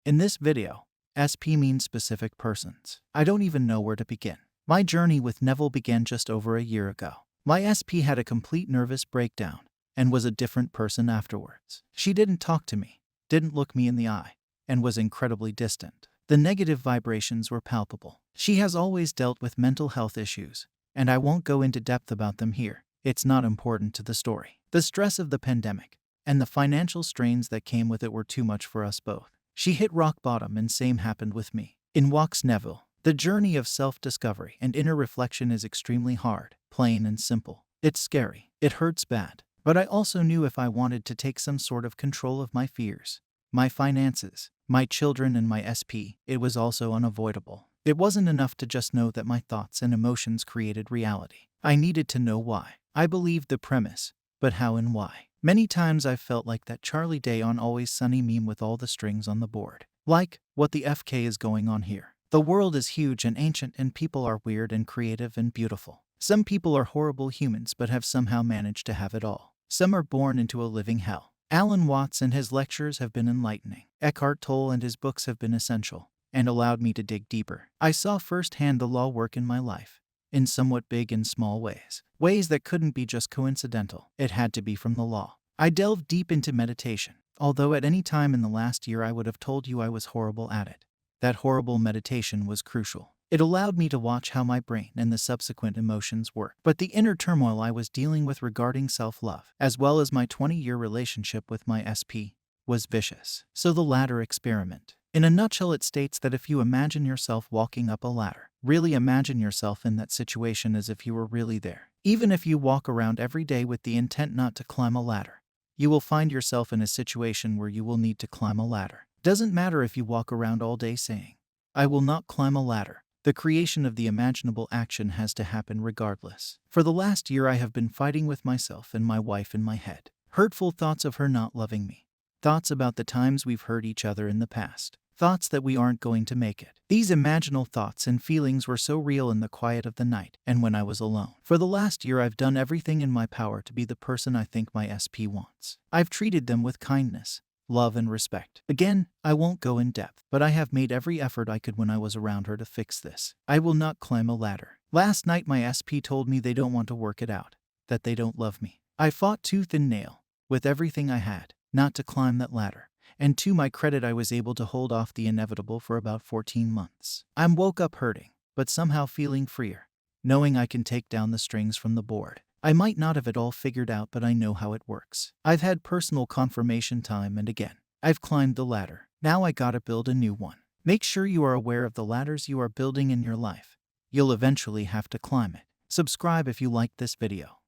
In this video, SP means specific persons. I don't even know where to begin. My journey with Neville began just over a year ago. My SP had a complete nervous breakdown and was a different person afterwards. She didn't talk to me, didn't look me in the eye, and was incredibly distant. The negative vibrations were palpable. She has always dealt with mental health issues, and I won't go into depth about them here. It's not important to the story. The stress of the pandemic and the financial strains that came with it were too much for us both. She hit rock bottom, and same happened with me. In walks Neville. The journey of self-discovery and inner reflection is extremely hard, plain and simple. It's scary. It hurts bad. But I also knew if I wanted to take some sort of control of my fears, my finances, my children, and my SP, it was also unavoidable. It wasn't enough to just know that my thoughts and emotions created reality. I needed to know why. I believed the premise, but how and why? Many times I felt like that Charlie Day on Always Sunny meme with all the strings on the board. Like, what the FK is going on here? The world is huge and ancient, and people are weird and creative and beautiful. Some people are horrible humans but have somehow managed to have it all. Some are born into a living hell. Alan Watts and his lectures have been enlightening. Eckhart Tolle and his books have been essential and allowed me to dig deeper. I saw firsthand the law work in my life, in somewhat big and small ways. Ways that couldn't be just coincidental. It had to be from the law. I delved deep into meditation. Although at any time in the last year I would have told you I was horrible at it, that horrible meditation was crucial. It allowed me to watch how my brain and the subsequent emotions work. But the inner turmoil I was dealing with regarding self-love, as well as my 20-year relationship with my SP, was vicious. So the ladder experiment. In a nutshell, it states that if you imagine yourself walking up a ladder, really imagine yourself in that situation as if you were really there. Even if you walk around every day with the intent not to climb a ladder, you will find yourself in a situation where you will need to climb a ladder. Doesn't matter if you walk around all day saying, "I will not climb a ladder." The creation of the imaginable action has to happen regardless. For the last year I have been fighting with myself and my wife in my head. Hurtful thoughts of her not loving me. Thoughts about the times we've hurt each other in the past. Thoughts that we aren't going to make it. These imaginal thoughts and feelings were so real in the quiet of the night and when I was alone. For the last year I've done everything in my power to be the person I think my SP wants. I've treated them with kindness, love, and respect. Again, I won't go in depth, but I have made every effort I could when I was around her to fix this. I will not climb a ladder. Last night my SP told me they don't want to work it out, that they don't love me. I fought tooth and nail, with everything I had, not to climb that ladder. And to my credit, I was able to hold off the inevitable for about 14 months. I woke up hurting, but somehow feeling freer, knowing I can take down the strings from the board. I might not have it all figured out, but I know how it works. I've had personal confirmation time and again. I've climbed the ladder. Now I gotta build a new one. Make sure you are aware of the ladders you are building in your life. You'll eventually have to climb it. Subscribe if you liked this video.